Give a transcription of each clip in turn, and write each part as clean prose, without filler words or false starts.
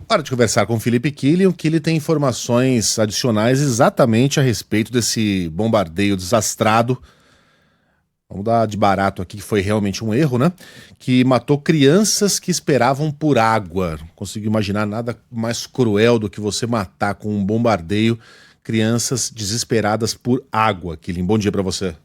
Hora de conversar com o Felipe Kili. O Kili tem informações adicionais exatamente a respeito desse bombardeio desastrado. Vamos dar de barato aqui, que foi realmente um erro, né? Que matou crianças que esperavam por água. Não consigo imaginar nada mais cruel do que você matar com um bombardeio crianças desesperadas por água. Kili, bom dia para você.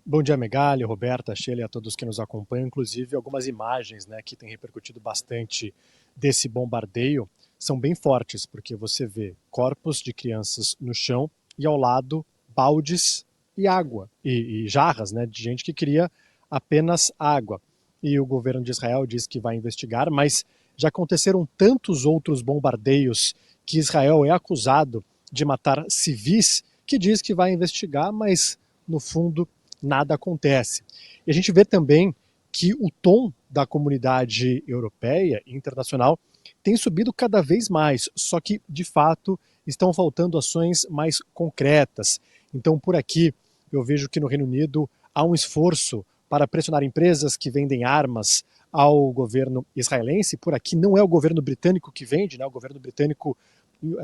Bom dia, Megali, Roberta, Sheila e a todos que nos acompanham. Inclusive, algumas imagens, né, que têm repercutido bastante desse bombardeio são bem fortes, porque você vê corpos de crianças no chão e ao lado baldes e água, e jarras, né, de gente que queria apenas água. E o governo de Israel diz que vai investigar, mas já aconteceram tantos outros bombardeios que Israel é acusado de matar civis, que diz que vai investigar, mas no fundo nada acontece. E a gente vê também que o tom da comunidade europeia e internacional tem subido cada vez mais, só que, de fato, estão faltando ações mais concretas. Então, por aqui, eu vejo que no Reino Unido há um esforço para pressionar empresas que vendem armas ao governo israelense. Por aqui não é o governo britânico que vende, né? O governo britânico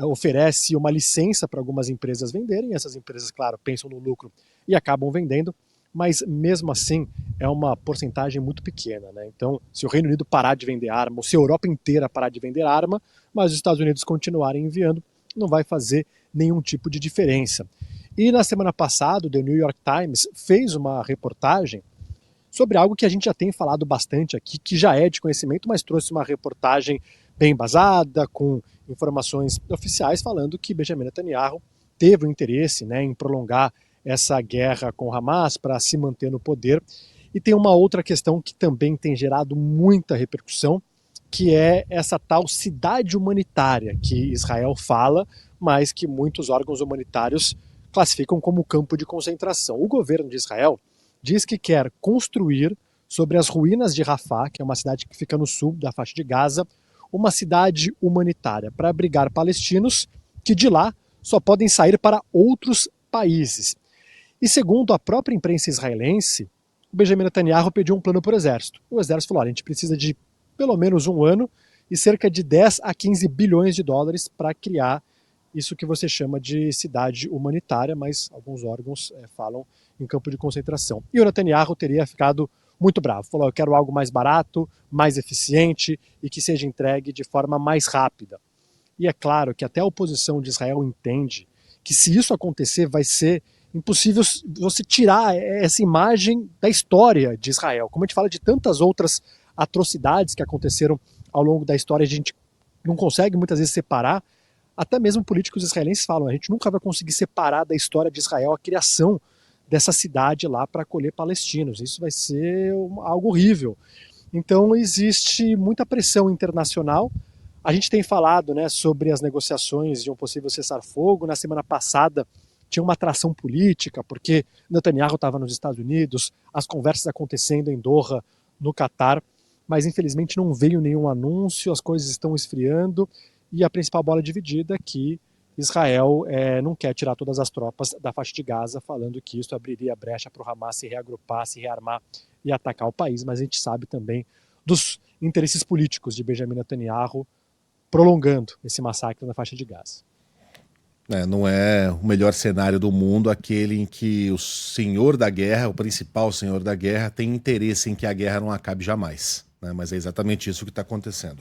oferece uma licença para algumas empresas venderem. Essas empresas, claro, pensam no lucro e acabam vendendo, mas mesmo assim é uma porcentagem muito pequena, né? Então, se o Reino Unido parar de vender arma, ou se a Europa inteira parar de vender arma, mas os Estados Unidos continuarem enviando, não vai fazer nenhum tipo de diferença. E na semana passada, o The New York Times fez uma reportagem sobre algo que a gente já tem falado bastante aqui, que já é de conhecimento, mas trouxe uma reportagem bem embasada, com informações oficiais, falando que Benjamin Netanyahu teve o interesse, né, em prolongar essa guerra com Hamas para se manter no poder. E tem uma outra questão que também tem gerado muita repercussão, que é essa tal cidade humanitária que Israel fala, mas que muitos órgãos humanitários classificam como campo de concentração. O governo de Israel diz que quer construir sobre as ruínas de Rafah, que é uma cidade que fica no sul da faixa de Gaza, uma cidade humanitária para abrigar palestinos que de lá só podem sair para outros países. E segundo a própria imprensa israelense, o Benjamin Netanyahu pediu um plano para o exército. O exército falou: olha, a gente precisa de pelo menos um ano e cerca de 10 a 15 bilhões de dólares para criar isso que você chama de cidade humanitária, mas alguns órgãos falam em campo de concentração. E o Netanyahu teria ficado muito bravo. Falou: eu quero algo mais barato, mais eficiente e que seja entregue de forma mais rápida. E é claro que até a oposição de Israel entende que se isso acontecer vai ser impossível você tirar essa imagem da história de Israel. Como a gente fala de tantas outras atrocidades que aconteceram ao longo da história, a gente não consegue muitas vezes separar. Até mesmo políticos israelenses falam: a gente nunca vai conseguir separar da história de Israel a criação dessa cidade lá para acolher palestinos. Isso vai ser algo horrível. Então existe muita pressão internacional. A gente tem falado, né, sobre as negociações de um possível cessar-fogo. Na semana passada tinha uma atração política, porque Netanyahu estava nos Estados Unidos, as conversas acontecendo em Doha, no Catar, mas infelizmente não veio nenhum anúncio, as coisas estão esfriando, e a principal bola dividida é que Israel não quer tirar todas as tropas da faixa de Gaza, falando que isso abriria brecha para o Hamas se reagrupar, se rearmar e atacar o país, mas a gente sabe também dos interesses políticos de Benjamin Netanyahu prolongando esse massacre na faixa de Gaza. Não é o melhor cenário do mundo aquele em que o senhor da guerra, o principal senhor da guerra, tem interesse em que a guerra não acabe jamais, né? Mas é exatamente isso que está acontecendo.